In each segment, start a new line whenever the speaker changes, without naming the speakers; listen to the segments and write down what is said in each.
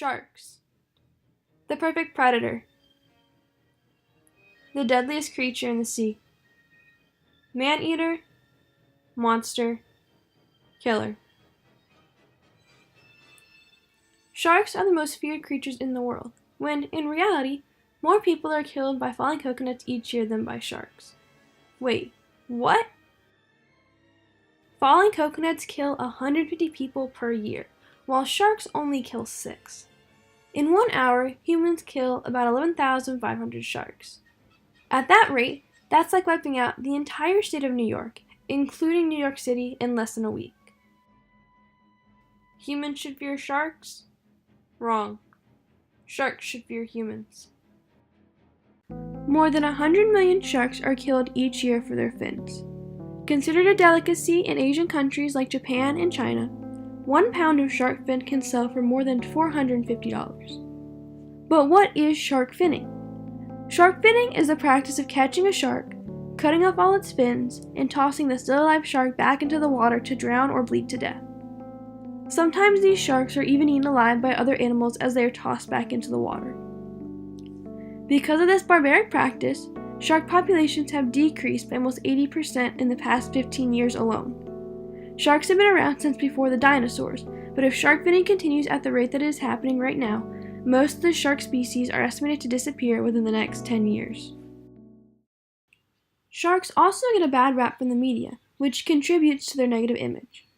Sharks. The perfect predator. The deadliest creature in the sea. Man-eater, monster, killer. Sharks are the most feared creatures in the world, when, in reality, more people are killed by falling coconuts each year than by sharks. Wait, what? Falling coconuts kill 150 people per year, while sharks only kill 6. In 1 hour, humans kill about 11,500 sharks. At that rate, that's like wiping out the entire state of New York, including New York City, in less than a week. Humans should fear sharks? Wrong. Sharks should fear humans. More than 100 million sharks are killed each year for their fins. Considered a delicacy in Asian countries like Japan and China, 1 pound of shark fin can sell for more than $450. But what is shark finning? Shark finning is the practice of catching a shark, cutting off all its fins, and tossing the still alive shark back into the water to drown or bleed to death. Sometimes these sharks are even eaten alive by other animals as they are tossed back into the water. Because of this barbaric practice, shark populations have decreased by almost 80% in the past 15 years alone. Sharks have been around since before the dinosaurs, but if shark finning continues at the rate that it is happening right now, most of the shark species are estimated to disappear within the next 10 years. Sharks also get a bad rap from the media, which contributes to their negative image.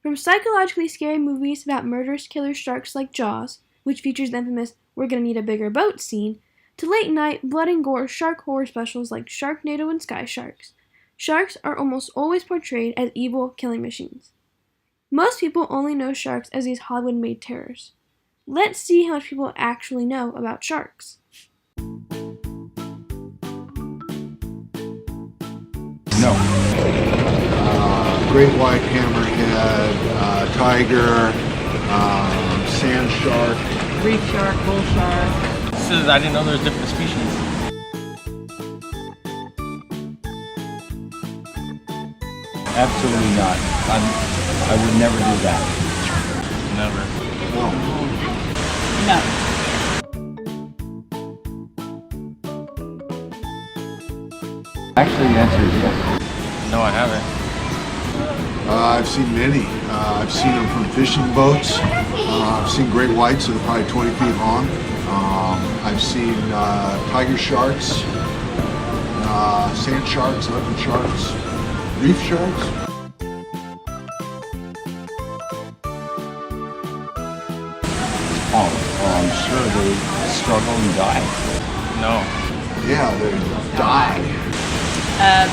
From psychologically scary movies about murderous killer sharks like Jaws, which features the infamous "we're gonna need a bigger boat" scene, to late-night blood and gore shark horror specials like Sharknado and Sky Sharks, sharks are almost always portrayed as evil killing machines. Most people only know sharks as these Hollywood-made terrors. Let's see how much people actually know about sharks.
No.
Great white hammerhead, tiger, sand shark.
Reef shark, bull shark.
I didn't know there was different species. Absolutely not. I would never do that. Never.
No.
Actually, the answer is yes. No, I haven't.
I've seen many. I've seen them from fishing boats. I've seen great whites that are probably 20 feet long. I've seen tiger sharks, sand sharks, leopard sharks, reef sharks.
Oh, well, I'm sure they struggle and die. No.
Yeah, they die.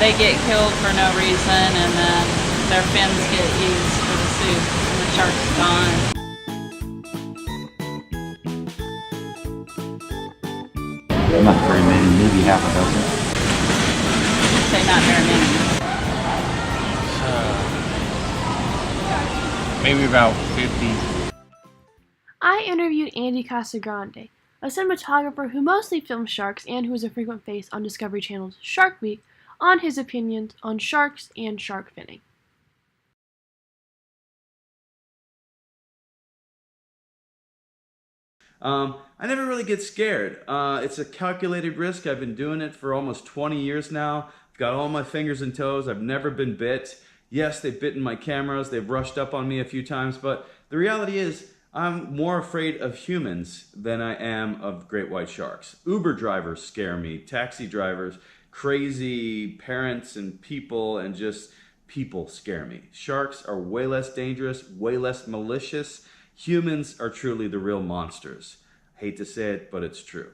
They get killed for no reason, and then their fins get used for the soup, and the shark's gone.
Not very many, maybe half a dozen.
Say not very many.
Maybe about 50.
I interviewed Andy Casagrande, a cinematographer who mostly films sharks and who is a frequent face on Discovery Channel's Shark Week, on his opinions on sharks and shark finning.
I never really get scared. It's a calculated risk. I've been doing it for almost 20 years now. I've got all my fingers and toes. I've never been bit. Yes, they've bitten my cameras. They've rushed up on me a few times, but the reality is I'm more afraid of humans than I am of great white sharks. Uber drivers scare me, taxi drivers, crazy parents and people, and just people scare me. Sharks are way less dangerous, way less malicious. Humans are truly the real monsters. I hate to say it, but it's true.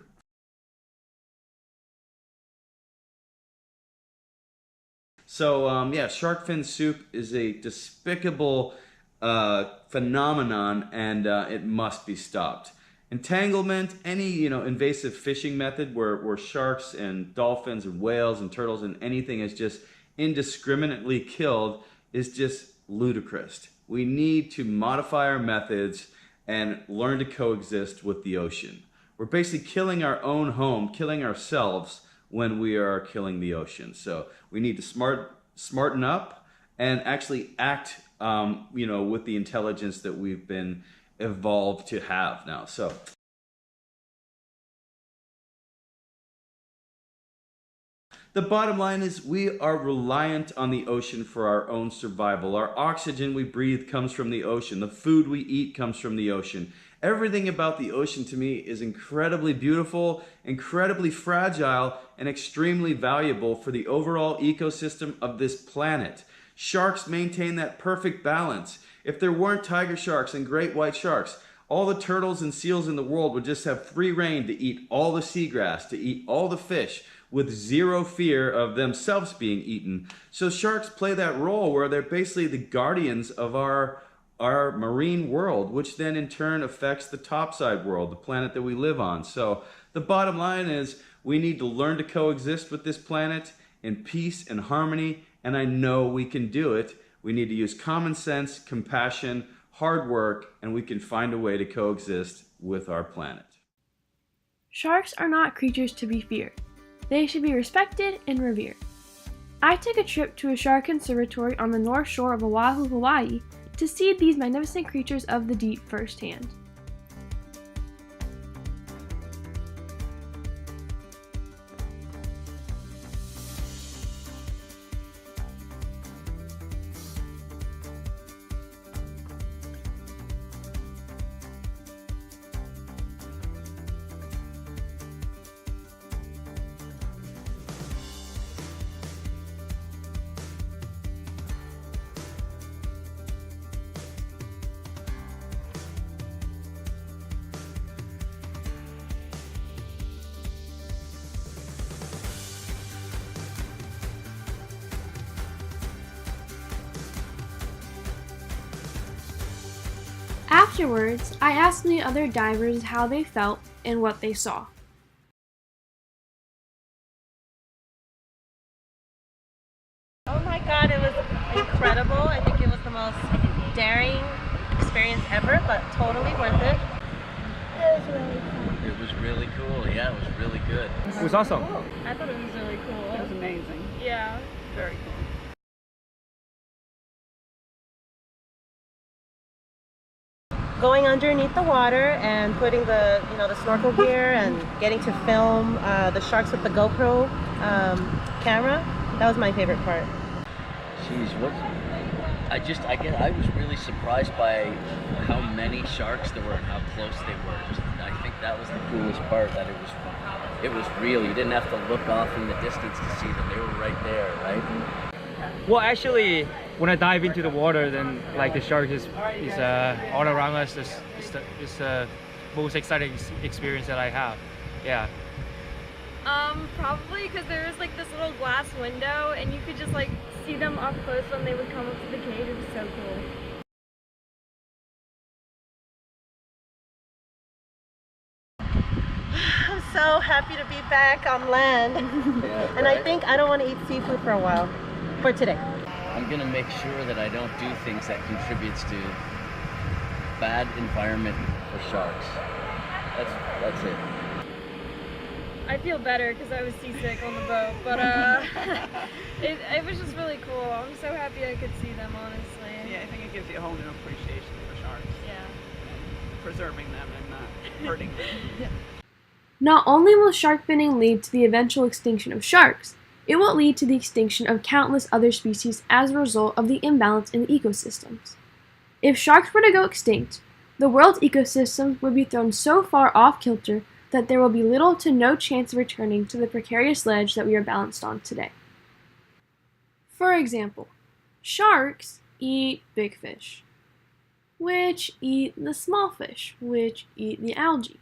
So yeah, shark fin soup is a despicable phenomenon, and it must be stopped. Entanglement, any invasive fishing method where sharks and dolphins and whales and turtles and anything is just indiscriminately killed is just ludicrous. We need to modify our methods and learn to coexist with the ocean. We're basically killing our own home, killing ourselves when we are killing the ocean. So we need to smarten up and actually act with the intelligence that we've been evolved to have now. So the bottom line is we are reliant on the ocean for our own survival. Our oxygen we breathe comes from the ocean. The food we eat comes from the ocean. Everything about the ocean to me is incredibly beautiful, incredibly fragile, and extremely valuable for the overall ecosystem of this planet. Sharks maintain that perfect balance. If there weren't tiger sharks and great white sharks, all the turtles and seals in the world would just have free reign to eat all the seagrass, to eat all the fish, with zero fear of themselves being eaten. So sharks play that role where they're basically the guardians of our marine world, which then in turn affects the topside world, the planet that we live on. So the bottom line is we need to learn to coexist with this planet in peace and harmony, and I know we can do it. We need to use common sense, compassion, hard work, and we can find a way to coexist with our planet.
Sharks are not creatures to be feared. They should be respected and revered. I took a trip to a shark conservatory on the north shore of Oahu, Hawaii, to see these magnificent creatures of the deep firsthand. Afterwards, I asked the other divers how they felt and what they saw.
Oh my God, it was incredible. I think it was the most daring experience ever, but totally worth it.
It was really cool. Yeah, it was really good.
It was awesome.
I thought it was really cool.
It was amazing.
Yeah.
Very cool.
Going underneath the water and putting the snorkel gear and getting to film the sharks with the GoPro camera, that was my favorite part.
Jeez, I was really surprised by how many sharks there were and how close they were. I think that was the coolest part, that it was real. You didn't have to look off in the distance to see them. They were right there, right?
Well, actually, when I dive into the water, then like the shark is all around us. It's the most exciting experience that I have. Yeah.
Probably because there was like this little glass window and you could just like see them up close when they would come up to the cage. It was so cool.
I'm so happy to be back on land.
Yeah,
And I think I don't want to eat seafood for a while. For today.
I'm gonna make sure that I don't do things that contributes to bad environment for sharks. That's it.
I feel better because I was seasick on the boat, but it was just really cool. I'm so happy I could see them, honestly.
Yeah, I think it gives you a whole new appreciation for sharks.
Yeah.
And preserving them and not hurting them.
Not only will shark finning lead to the eventual extinction of sharks, it will lead to the extinction of countless other species as a result of the imbalance in the ecosystems. If sharks were to go extinct, the world's ecosystems would be thrown so far off kilter that there will be little to no chance of returning to the precarious ledge that we are balanced on today. For example, sharks eat big fish, which eat the small fish, which eat the algae.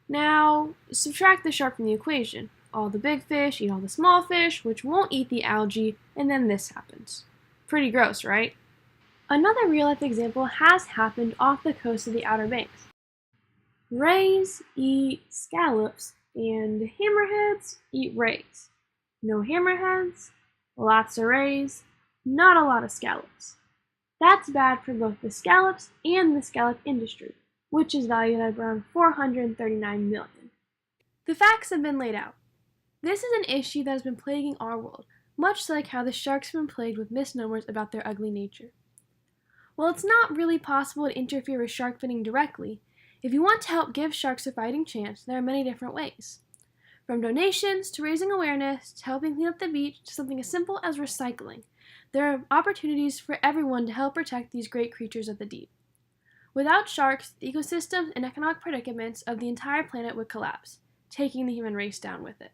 Now, subtract the shark from the equation. All the big fish eat all the small fish, which won't eat the algae, and then this happens. Pretty gross, right? Another real-life example has happened off the coast of the Outer Banks. Rays eat scallops, and hammerheads eat rays. No hammerheads, lots of rays, not a lot of scallops. That's bad for both the scallops and the scallop industry, which is valued at around $439 million. The facts have been laid out. This is an issue that has been plaguing our world, much like how the sharks have been plagued with misnomers about their ugly nature. While it's not really possible to interfere with shark finning directly, if you want to help give sharks a fighting chance, there are many different ways. From donations to raising awareness to helping clean up the beach to something as simple as recycling, there are opportunities for everyone to help protect these great creatures of the deep. Without sharks, the ecosystems and economic predicaments of the entire planet would collapse, taking the human race down with it.